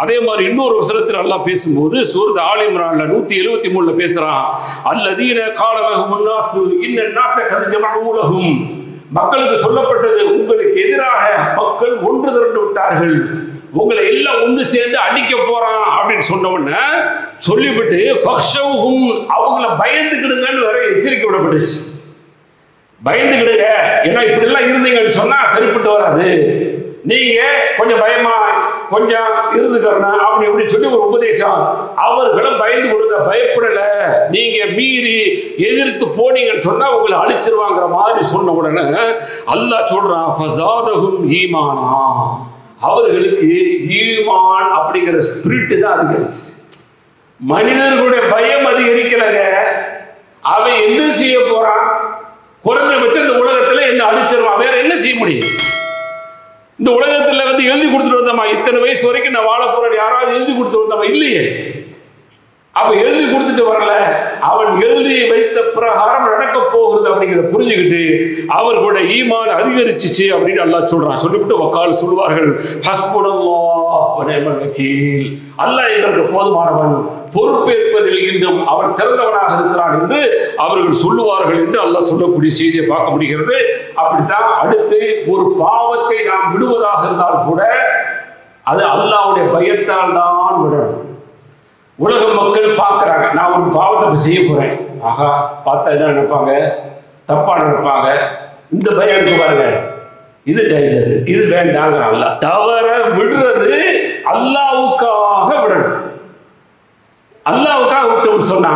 A: அதே மாதிரி இன்னொரு வசனத்தில் அல்லாஹ் பேசும்போது சூரத் ஆல் இம்ரான்ல 173ல பேசுறான், அல்லதீன கால லஹும் நாஸ் இன்ன நாஸ கத் ஜமஉ லஹும், மக்களுக்கு சொல்லப்பட்டது உங்களுக்கு எதிராக மக்கள் ஒன்று திரண்டு விட்டார்கள், உங்களை எல்லாம் ஒன்று சேர்ந்து அடிக்க போறான் அப்படின்னு சொன்ன உடனே சொல்லிவிட்டு ஃபக்ஷவுஹும், அவங்கள பயந்துக்கிடுங்கன்னு வேற எச்சரிக்கை விடப்பட்டுச்சு. பயந்துக்கிடுங்க, ஏன்னா இப்படி எல்லாம் இருந்தீங்கன்னு சொன்னா சரிப்பட்டு வராது, நீங்க கொஞ்சம் பயமா கொஞ்சம் இருந்துக்கிறேன் அப்படி இப்படி சொல்லி ஒரு உபதேசம். அவர்களும் பயந்து கொடுங்க, பயப்படல, நீங்க மீறி எதிர்த்து போனீங்கன்னு சொன்னா உங்களை அழிச்சிருவாங்கிற மாதிரி சொன்ன உடனே அல்லாஹ் சொல்றான், ஃபஸாதஹும் ஈமானா, அவர்களுக்கு ஈமான் அப்படிங்கிற ஸ்பிரிட் தான் அதிகரிச்சு. மனிதர்களுடைய பயம் அதிகரிக்கலங்க, அவன் என்ன செய்ய போறான், குறைஞ்சபட்சம் இந்த உலகத்துல என்ன அழிச்சிருவான், வேற என்ன செய்ய முடியும். இந்த உலகத்துல எழுதி கொடுத்துட்டு வந்தோமா, இத்தனை வயசு வரைக்கும் நான் வாழ போறேன் யாராவது எழுதி கொடுத்து வந்தோமா, இல்லையே. அப்ப எழுதி கொடுத்துட்டு வரல, அவன் எழுதி வைத்த பிரகாரம் நடக்க போகிறது அப்படிங்கிறத புரிஞ்சுக்கிட்டு அவர்களுடைய ஈமான் அதிகரிச்சிச்சு அப்படின்னு அல்லாஹ் சொல்றான். சொல்லிவிட்டு வக்கால் சொல்வார்கள், ஹஸ்புனல்லாஹ் வ நிஅமல் வக்கீல், அல்லாஹ் எங்களுக்கு போதுமானவன், பொறுப்பேற்பதில் இன்றும் அவன் சிறந்தவனாக இருக்கிறான் என்று அவர்கள் சொல்லுவார்கள் என்று அல்லாஹ் சொல்லக்கூடிய செய்தியை பார்க்க முடிகிறது. அப்படித்தான் அடுத்து ஒரு பாவத்தை நாம் விடுவதாக இருந்தால் கூட அது அல்லாஹ்வுடைய பயத்தால் தான் விடணும். உலக மக்கள் பார்க்கிறாங்க, நான் ஒரு பாவத்தை செய்ய போறேன், ஆஹா பார்த்தா என்ன நினைப்பாங்க, தப்பா நினைப்பாங்க. இந்த பயம் இருக்கு பாருங்க, இது டேஞ்சர், இது வேண்டாங்கிறான்ல. தவற விடுறது அல்லாவுக்காக விடணும். அல்லாவுக்காக விட்டு சொன்னா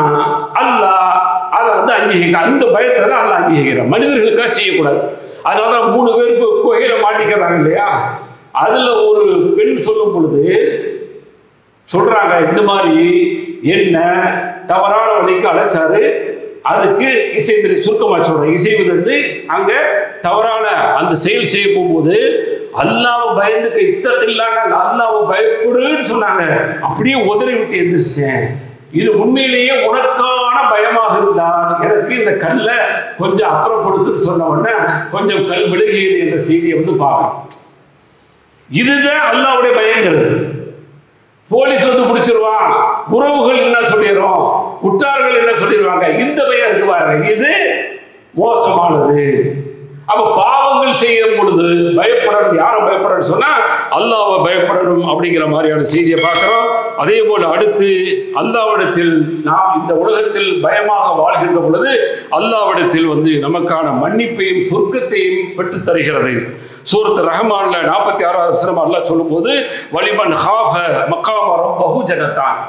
A: அல்லாஹ் அதை வந்து அங்கீகரிக்க, அந்த பயத்தை தான் அல்லாஹ் அங்கீகரிக்கிறான். மனிதர்களுக்காக செய்யக்கூடாது. அதனாலதான் 3 பேருக்கு குகையில மாட்டிக்கிறாங்க இல்லையா? அதுல ஒரு பெண் சொல்லும் பொழுது சொல்றாங்க, இந்த மாதிரி என்ன தவறான வழிக்கு அழைச்சாரு, அதுக்கு இசைந்து சுருக்கமா சொல்றேன். இசைவது வந்து அங்க தவறான அந்த செயல் செய்ய போகும்போது அல்லாஹ்வை பயந்துக்க இத்தகையில்லாங்க, அல்லாஹ்வை பயப்படுன்னு சொன்னாங்க. அப்படியே உதறி விட்டு எந்திரிச்சிட்டேன். இது உண்மையிலேயே உனக்கான பயமாக இருந்தால் எனக்கு இந்த கல்லை கொஞ்சம் அப்புறப்படுத்துன்னு சொன்ன உடனே கொஞ்சம் கல் விலகியது என்ற செய்தியை வந்து பார்க்கலாம். இதுதான் அல்லாஹ்வுடைய பயங்கிறது. போலீஸ் வந்து பிடிச்சிருவான், உறவுகள் என்ன சொல்லிடுறோம், உற்றார்கள் என்ன சொல்லிடுவாங்க, இந்த பயம் இருக்கு பாருங்க, இது மோசமானது. அப்ப பாவங்கள் செய்யும் பொழுது பயப்படணும். யாரும் பயப்படணும் சொன்னா அல்லாஹ்வை பயப்படணும் அப்படிங்கிற மாதிரியான செய்தியை பார்க்கிறோம். அதே போல அடுத்து அல்லாஹ்விடத்தில் நாம் இந்த உலகத்தில் பயமாக வாழ்கின்ற பொழுது அல்லாஹ்விடத்தில் வந்து நமக்கான மன்னிப்பையும் சொர்க்கத்தையும் பெற்றுத் தருகிறது. சூரத் ரஹ்மான்ல 46வது வசனம் அல்லாஹ் சொல்லும் போது வலிமன் ஹாஃப மகாம ரப்பஹு ஜன்னத்தான்,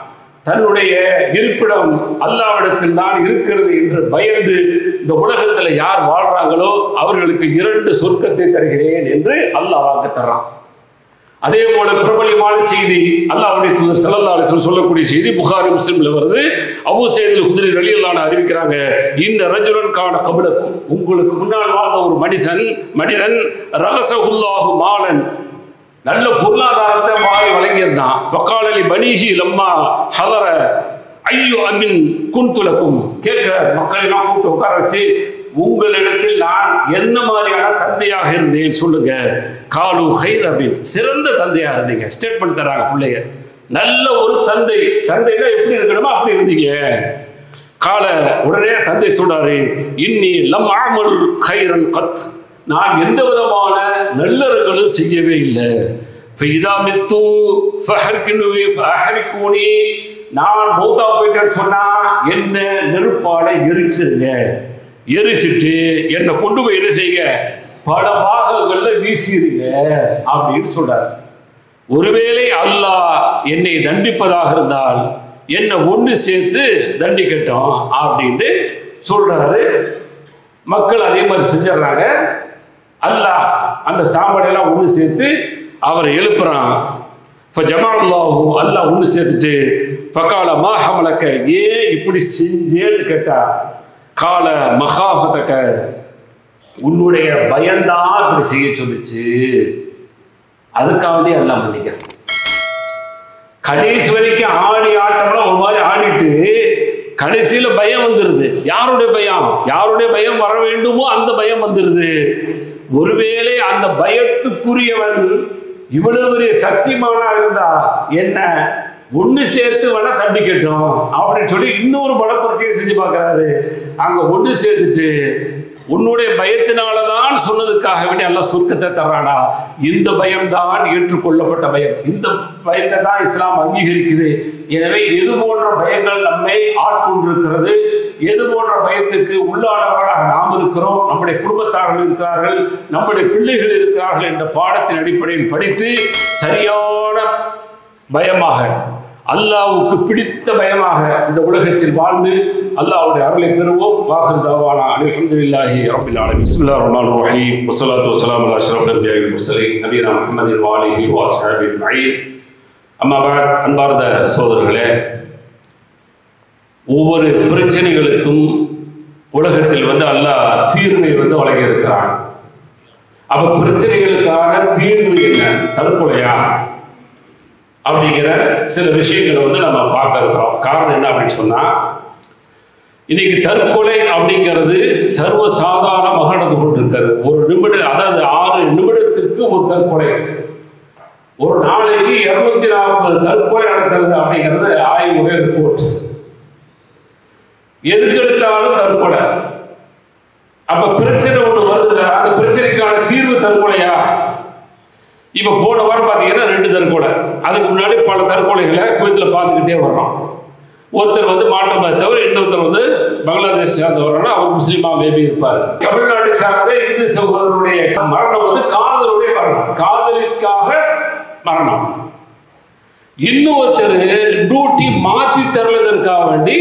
A: தன்னுடைய இருப்பிடம் அல்லாஹ்விடத்தில் தான் இருக்கிறது என்று பயந்து இந்த உலகத்தில் யார் வாழ்றாங்களோ அவர்களுக்கு 2 சொர்க்கத்தை தருகிறேன் என்று அல்லாஹ் வாக்கு தர்றான். அதே போல பிரபலியமான செய்தி அல்லாஹ்வுடைய தூதர் ஸல்லல்லாஹு அலைஹி வஸல்லம் சொல்லக்கூடிய செய்தி புகாரி முஸ்லிம்ல வருது. அபூ ஸயீத் அல்-குத்ரி ரலியல்லாஹு அன்ஹு அறிவிக்கிறாங்க, இந்த ரஜுலன் கான கபலக்கும், உங்களுக்கு முன்னால் வாழ்ந்த ஒரு மனிதன் ரகஸஹுல்லாஹு மாலன், நல்ல பொருளாதாரத்தை வாரி வழங்கியிருந்தான். ஃபகாலலி பனீஹி லம்மா ஹலர ஐயோ அபின் குன்துலக்கும், கேட்க மக்களை எல்லாம் கூப்பிட்டு உட்கார வச்சு உங்களிடத்தில் நான் எந்த மாதிரியான தந்தையாக இருந்தேன் சொல்லுங்க. காலு ஹைர் அபின், சிறந்த தந்தையா இருந்தீங்க. ஸ்டேட்மெண்ட் தராங்க பிள்ளைங்க, நல்ல ஒரு தந்தைனா எப்படி இருக்கணுமோ அப்படி இருந்தீங்க. கால உடனே தந்தை சொல்றாரு, இன்னி லம் அமல் ஹைரன் கத், நான் எந்த விதமான நல்லறங்களும் செய்யவே இல்லை. நான் மௌத்தா போயிட்டேன்னு சொன்னா என்ன நெருப்பால எரிச்சிருங்க, எரிச்சிட்டு என்னை கொண்டு போய் என்ன செய்யுங்க, பல பாகங்கள்ல வீசிடுங்க அப்படின்னு சொல்றாரு. ஒருவேளை அல்லாஹ் என்னை தண்டிப்பதாக இருந்தால் என்னை ஒன்று சேர்த்து தண்டிக்கட்டும் அப்படின்னு சொல்றாரு. மக்கள் அதே மாதிரி செஞ்சிடறாங்க. அல்லாஹ் அந்த சாம்பலையெல்லாம் ஒன்று சேர்த்து அவரை எழுப்புறான். அல்லாஹ் ஒன்று சேர்த்துட்டு ஃபகால மா ஹமலக, ஏன் இப்படி செஞ்சேன்னு கேட்டா, கால மகாஃபதக, உன்னுடைய பயம்தான் இப்படி செய்ய சொல்லுச்சு, அதுக்காகவே அல்லாஹ் மன்னிக்க. கடைசி வரைக்கும் ஆடி ஆட்டம்லாம் ஒரு மாதிரி ஆடிட்டு கடைசியில பயம் வந்துருது. யாருடைய பயம் வர வேண்டுமோ அந்த பயம் வந்துருது. ஒருவேளை அந்த பயத்துக்குரியவன் இவ்வளவு பெரிய சக்திமானா இருந்தா என்ன ஒண்ணு சேர்த்து வேணா தண்டிக்கட்டும் அப்படின்னு சொல்லி இன்னொரு பலப்படுத்தியை செஞ்சு பார்க்கிறாரு. அங்க ஒண்ணு சேர்த்துட்டு உன்னுடைய பயத்தினாலதான் சொன்னதுக்காக வேண்டி அல்லாஹ் சொர்க்கத்தை தர்றானா, இந்த பயம்தான் ஏற்றுக்கொள்ளப்பட்ட பயம். இந்த பயத்தை தான் இஸ்லாம் அங்கீகரிக்குது. எனவே எது போன்ற பயங்கள் நம்மை ஆட்கொண்டிருக்கிறது, எது போன்ற பயத்துக்கு உள்ளானவர்களாக நாம் இருக்கிறோம், நம்முடைய குடும்பத்தார்கள் இருக்கிறார்கள், நம்முடைய பிள்ளைகள் இருக்கிறார்கள் என்ற பாடத்தின் அடிப்படையில் படித்து சரியான பயமாக, அல்லாஹ்வுக்கு பிடித்த பயமாக இந்த உலகத்தில் வாழ்ந்து அல்லாஹ்வுடைய அருளை பெறுவோம். வாஹிர் தாவானா அல்ஹம்துலில்லாஹி ரப்பில் ஆலமீன். பிஸ்மில்லாஹிர் ரஹ்மானிர் ரஹீம். வஸ்ஸலாத்து வஸ்ஸலாமு அலா அஷ்ரஃபில் அன்பியா வல் முர்சலீன் நபியினா முஹம்மதின் வ ஆலிஹி வ அஸ்ஹாபிஹி அஜ்மஈன். அம்மா பஅத். அன்பார்ந்த சகோதரர்களே, ஒவ்வொரு பிரச்சனைகளுக்கும் உலகத்தில் அல்லாஹ் தீர்வை வழங்கி இருக்கிறான். அப்ப பிரச்சனைகளுக்கான தீர்வு என்ன? தற்கொலையா அப்படிங்கிற சில விஷயங்களை நம்ம பார்க்க இருக்கிறோம். காரணம் என்ன அப்படின்னு சொன்னா, இன்னைக்கு தற்கொலை அப்படிங்கிறது சர்வ சாதாரணமாக நடந்து கொண்டிருக்கிறது. ஒரு நிமிடம், அதாவது 6 நிமிடத்திற்கு ஒரு தற்கொலை, ஒரு நாளைக்கு 240 தற்கொலை நடக்கிறது அப்படிங்கிறது ஆய்வுடைய ரிப்போர்ட். எதுக்கு எடுத்தாலும் தற்கொலை. அப்ப பிரச்சனை ஒண்ணு வருது, அந்த பிரச்சனைக்கான தீர்வு தற்கொலையா? இப்ப போன வாரம் பாத்தீங்கன்னா 2 தற்கொலை, அதுக்கு முன்னாடி பல தற்கொலைகளை குவைத்துல பார்த்துக்கிட்டே வர்றோம். ஒருத்தர் வந்து மாற்று மதத்தவர், இன்னொருத்தர் வந்து பங்களாதேஷ் சார்ந்தவரான அவர் முஸ்லீமா மேபி இருப்பார். தமிழ்நாட்டை சார்ந்த இந்து சகோதரருடைய மரணம் வந்து காதலுடைய மரணம், காதலுக்காக மரணம். இன்னொருத்தர் டியூட்டி மாற்றி தரலதற்காக வேண்டி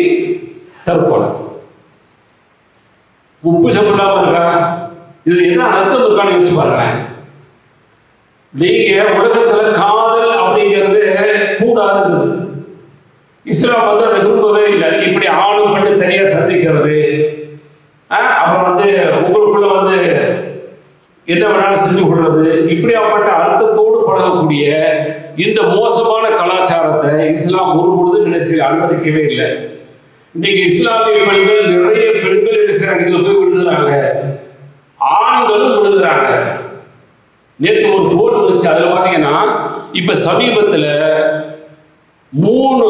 A: தற்கொலை. உப்பு சம்பளாம இருக்கா? இது என்ன அர்த்தம் இருக்கான்னு யோசிச்சு பாருங்க. நீங்க உலகத்துல காதல் அப்படிங்கிறது கூடாது. இஸ்லாம் வந்து அதை விரும்பவே இல்லை. இப்படி ஆணும் பண்ணி தனியா சந்திக்கிறது, அப்புறம் வந்து உங்களுக்குள்ள வந்து என்ன வேணாலும் செஞ்சு கொள்றது, இப்படியாப்பட்ட அர்த்தத்தோடு பழகக்கூடிய இந்த மோசமான கலாச்சாரத்தை இஸ்லாம் ஒரு பொழுது நினைச்சு அனுமதிக்கவே இல்லை. இன்னைக்கு இஸ்லாமிய பெண்கள், நிறைய பெண்கள் என்ன செய்யறாங்க, இதுல போய் விழுதுறாங்க, ஆண்களும் விழுதுறாங்க. நேற்று ஒரு போர்டு வச்சு அதுல பாத்தீங்கன்னா இப்ப சமீபத்துல 3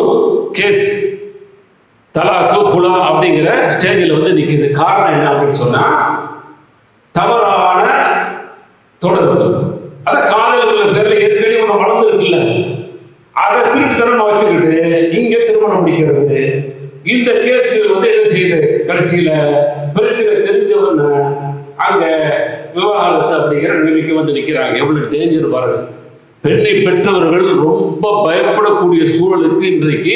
A: கேஸ் தலாக்கு ஹுலா அப்படிங்கிற ஸ்டேஜில் வந்து நிற்குது. காரணம் என்ன அப்படின்னு சொன்னா, தவறான தொடர்பு. அத காதலுக்கு பேர்ல ஏற்கனவே ஒன்று வளர்ந்து இருக்குல்ல, அதை திருட்டுத்தனமா வச்சுக்கிட்டு இங்க திருமணம் முடிக்கிறது. இந்த கேஸ்கள் வந்து என்ன செய்யுது, கடைசியில பிரச்சனை தெரிஞ்சவன அங்க விவாகரத்து அப்படிங்கிற நிலைமைக்கு வந்து நிற்கிறாங்க. எவ்வளவு டேஞ்சர் பாருங்க. பெண்ணை பெற்றவர்கள் ரொம்ப பயப்படக்கூடிய சூழலுக்கு இன்றைக்கு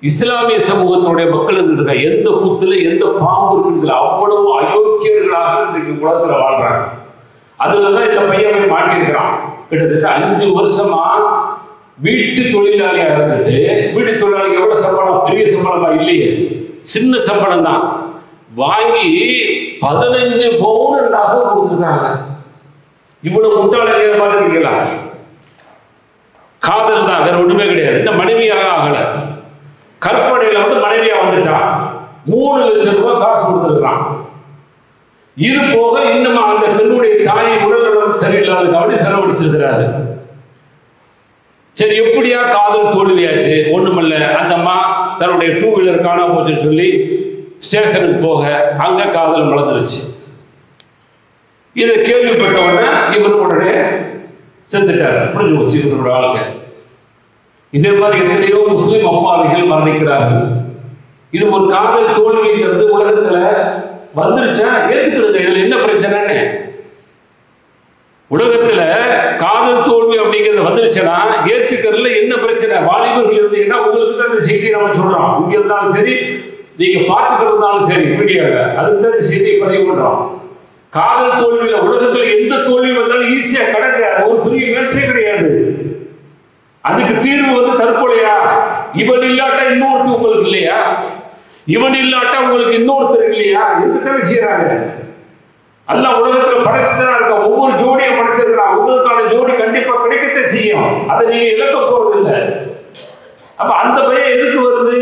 A: இஸ்லாமிய சமூகத்தினுடைய மக்கள் இருக்காங்க. எந்த குத்துல எந்த பாம்பு இருக்குதுல அவ்வளவு அயோக்கியர்களாக இன்றைக்கு உலகத்துல வாழ்றாங்க. அதுலதான் இந்த பையன் மாட்டியிருக்கிறான். கிட்டத்தட்ட 5 வருஷமா வீட்டு தொழிலாளியா இருந்துட்டு, வீட்டு தொழிலாளி எவ்வளவு சம்பளம், பெரிய சம்பளமா இல்லையே, சின்ன சம்பளம் தான் வாங்கி 15 பவுன் நகை கொடுத்துருக்காங்க. இவ்வளவு முட்டாள பார்த்துருக்கீங்களா? காதல் தான், வேற ஒண்ணுமே கிடையாது. இந்த மனைவியாக ஆகல, கற்பனையில வந்து மனைவியா வந்துட்டான். 3 லட்சம் ரூபாய் காசு கொடுத்துருக்கான். இது போக இன்னும் அந்த பெண்ணுடைய தாய் உடல்நலம் சரியில்லாததுக்காக செலவழிச்சிருக்கிறாரு. சரி, எப்படியா காதல் தோல்வியாச்சு? ஒண்ணுமல்ல, அந்த அம்மா தன்னுடைய 2 வீலர் காணாம போச்சுன்னு சொல்லி ஸ்டேஷனுக்கு போக அங்க காதல் மலர்ந்துருச்சு. இதை கேள்விப்பட்ட உடனே இவர் உடனே செத்துட்டார். புரிஞ்சு போச்சு இவரோட வாழ்க்கை. இதே மாதிரி எத்தனையோ முஸ்லிம் அப்பாவிகள் மரணிக்கிறார்கள். இது ஒரு காதல் தோல்விங்கிறது உலகத்துல வந்துருச்சா ஏத்துக்கிறது. இதுல என்ன பிரச்சனைன்னு, உலகத்துல காதல் தோல்வி அப்படிங்கிறது வந்துருச்சுன்னா ஏத்துக்கிறதுல என்ன பிரச்சனை? வாலிபர்கள் இருந்தீங்கன்னா உங்களுக்கு தான் இந்த செய்தியை நம்ம சொல்றோம். இங்க இருந்தாலும் சரி, நீங்க பார்த்துக்கிட்டு இருந்தாலும் சரி, வீடியோல அதுக்கு தான் இந்த செய்தியை பதிவு பண்றோம். காதல் தோல்வியில உலகத்துல எந்த தோல்வி வந்தாலும் ஈஸியா கிடக்க, ஒரு பெரிய மேற்றே கிடையாது. அதுக்கு தீர்வு வந்து தற்கொலையா? இவன் இல்லாட்டா இன்னொருத்தர் உங்களுக்கு இல்லையா? இவன் இல்லாட்டா உங்களுக்கு இன்னொருத்தர் இல்லையா? இருக்கத்தானே செய்யறாங்க. அல்லாஹ் உலகத்துல படைச்சுதான் இருக்க, ஒவ்வொரு ஜோடியும் படைச்சிருக்கிறான். உங்களுக்கான ஜோடி கண்டிப்பா கிடைக்கத்தை செய்யும், அதை நீங்க இழக்க போறது இல்லை. அப்ப அந்த பயம் எதுக்கு வருது?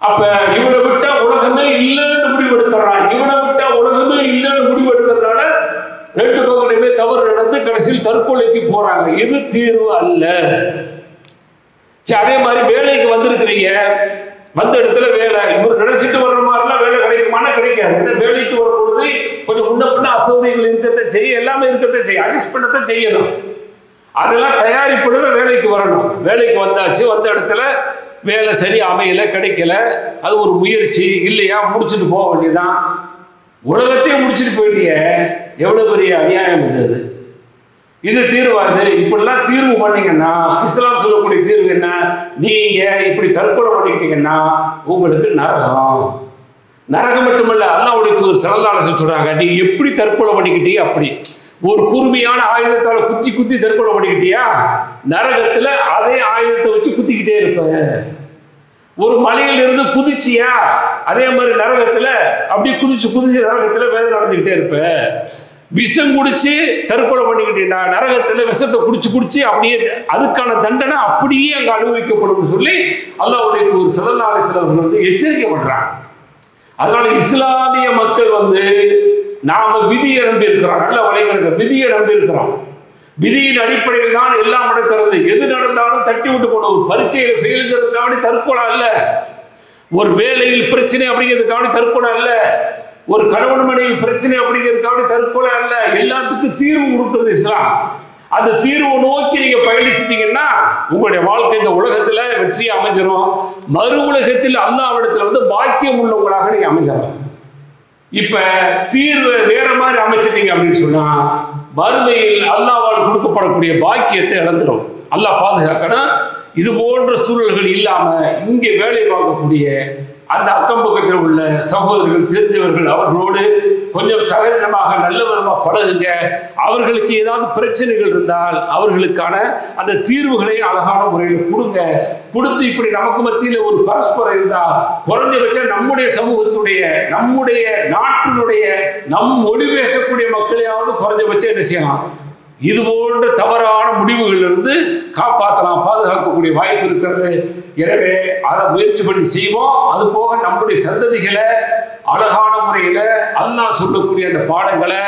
A: அப்ப இவனை விட்டா உலகமே இல்லைன்னு முடிவெடுத்துறான். இவனை விட்டா உலகமே இல்லைன்னு முடிவெடுத்துறதுனால 2 பக்கமே தவறு நடந்து கடைசியில் தற்கொலைக்கு போறாங்க. இது தீர்வு அல்ல. அதே மாதிரி வேலைக்கு வந்திருக்கிறீங்க, வந்த இடத்துல வேலை இவர் நினைச்சிட்டு வர்ற மாதிரிலாம் வேலை கிடைக்குமான கிடைக்காது. இந்த வேலைக்கு வரும்பொழுது கொஞ்சம் முன்ன பின்ன அசௌகரியங்கள் இருக்கத்தான் செய்ய, எல்லாமே இருக்கத்தான் செய்ய, அட்ஜஸ்ட் பண்ணத்தான் செய்யணும். அதெல்லாம் தயாரிப்புல வேலைக்கு வரணும். வேலைக்கு வந்தாச்சு, வந்த இடத்துல வேலை சரி அமையல, கிடைக்கல, அது ஒரு முயற்சி இல்லையா, முடிச்சுட்டு போக வேண்டியதான். உலகத்தையும் முடிச்சுட்டு போயிட்டிய, எவ்வளவு பெரிய அநியாயம் இது. இது தீர்வாது. இப்படிலாம் தீர்வு பண்ணீங்கன்னா இஸ்லாம் சொல்லக்கூடிய தீர்வு என்ன? நீங்க இப்படி தற்கொலை பண்ணிக்கிட்டீங்கன்னா உங்களுக்கு நரகம். நரகம் மட்டுமல்ல, அல்லாஹ்வுடைய தூதர் ஸல்லல்லாஹு அலைஹி வஸல்லம் சொல்றாங்க, நீ எப்படி தற்கொலை பண்ணிக்கிட்டீங்க, அப்படி ஒரு குறுமையான ஆயுதத்தால குத்தி குத்தி தற்கொலை பண்ணிக்கிட்டியா, நரகத்துல அதே ஆயுதத்தை வச்சு குத்திக்கிட்டே இருப்ப. ஒரு மலையில இருந்து குதிச்சியா, அதே மாதிரி நரகத்துல அப்படி குதிச்சு குதிச்சு நரகத்துல வேதனை நடந்துகிட்டே இருப்ப. விஷம் குடிச்சு தற்கொலை பண்ணிக்கிட்டீங்கன்னா நரகத்துல விஷத்தை குடிச்சு குடிச்சு அப்படியே அதுக்கான தண்டனை அப்படியே அங்க அனுபவிக்கப்படும் சொல்லி அல்லாஹ்வுடைய தூதர் ஸல்லல்லாஹு அலைஹி வஸல்லம் வந்து எச்சரிக்கை பண்றாங்க. அதனால இஸ்லாமிய மக்கள் வந்து நாம விதியை நம்பி இருக்கிறோம். நல்ல வலைகளுக்கு விதியை நம்பி இருக்கிறோம். விதியின் அடிப்படையில் தான் எல்லாம் நடக்கிறது. எது நடந்தாலும் தட்டி விட்டு போன ஒரு பரீட்சையில் ஃபெயிலுங்கிறதுக்காக தற்கொலை அல்ல, ஒரு வேலையில் பிரச்சனை அப்படிங்கிறதுக்காக தற்கொலை அல்ல, ஒரு கணவன் மனைவி பிரச்சனை அப்படிங்கிறதுக்காக தற்கொலை அல்ல. எல்லாத்துக்கும் தீர்வு கொடுக்கிறது இஸ்லாம். அந்த தீர்வை நோக்கி நீங்க பயணிச்சிட்டீங்கன்னா உங்களுடைய வாழ்க்கை இந்த உலகத்துல வெற்றி அமைஞ்சிரும். மறு உலகத்தில் அல்லாஹ்விடத்துல வந்து பாக்கியம் உள்ளவங்களாக நீங்க அமைஞ்சிடலாம். இப்ப தீர்வை வேற மாதிரி அமைச்சிட்டீங்க அப்படின்னு சொன்னா மறுமையில் அல்லாஹ்வால் கொடுக்கப்படக்கூடிய பாக்கியத்தை இழந்துடும். அல்லாஹ் பாதுகாக்கணும். இது போன்ற சூழல்கள் இல்லாம இங்கே வேலை பார்க்கக்கூடிய அந்த அக்கம் பக்கத்தில் உள்ள சகோதரர்கள் தெரிந்தவர்கள் அவர்களோடு கொஞ்சம் சகஜமாக நல்ல விதமாக பழகுங்க. அவர்களுக்கு ஏதாவது பிரச்சனைகள் இருந்தால் அவர்களுக்கான அந்த தீர்வுகளை அழகான முறையில் கொடுங்க. கொடுத்து இப்படி நமக்கு மத்தியில் ஒரு பரஸ்பரம் இருந்தா குறைஞ்சபட்சம் நம்முடைய சமூகத்துடைய நம்முடைய நாட்டினுடைய மொழி பேசக்கூடிய மக்களையாவது குறைஞ்சபட்சம் என்ன செய்யலாம், இது போன்ற தவறான முடிவுகளிலிருந்து காப்பாற்றலாம், பாதுகாக்கக்கூடிய வாய்ப்பு இருக்கிறது. எனவே அதை முயற்சி பண்ணி செய்வோம். அது போக நம்முடைய சந்ததிகளை அழகான முறையில அல்லாஹ் சொல்லக்கூடிய அந்த பாடங்களை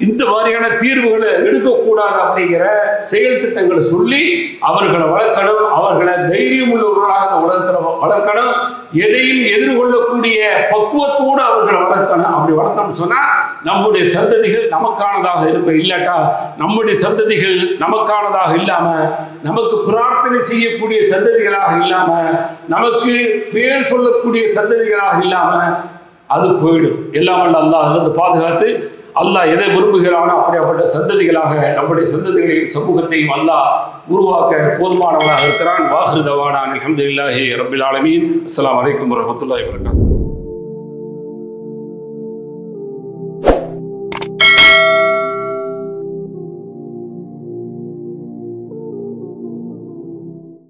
A: இந்த மாதிரியான தீர்வுகளை எடுக்கக்கூடாது அப்படிங்கிற செயல் திட்டங்களை சொல்லி அவர்களை வளர்க்கணும். அவர்களை தைரியம் உள்ளவர்களாக அந்த உலகத்தில் வளர்க்கணும். எதையும் எதிர்கொள்ளக்கூடிய பக்குவத்தோடு அவர்களை வளர்க்கணும். அப்படி வளர்த்தோம்னு சொன்னா நம்முடைய சந்ததிகள் நமக்கானதாக இருக்கும். இல்லாட்டா நம்முடைய சந்ததிகள் நமக்கானதாக இல்லாம நமக்கு பிரார்த்தனை செய்யக்கூடிய சந்ததிகளாக இல்லாம நமக்கு பேர் சொல்லக்கூடிய சந்ததிகளாக இல்லாம அது போயிடும். எல்லாம் வல்ல அல்லாஹ் அதிலிருந்து பாதுகாத்து அல்லாஹ் எதை விரும்புகிறானோ அப்படிப்பட்ட சந்ததிகளாக நம்முடைய சந்ததிகளையும் சமூகத்தையும் அல்லாஹ் உருவாக்க போதுமானவனாக இருக்கிறான். வாஹிரு தவானா அல்ஹம்துலில்லாஹி ரப்பில் ஆலமீன். அஸ்ஸலாமு அலைக்கும் வரஹ்மத்துல்லாஹி வபரகாத்துஹு.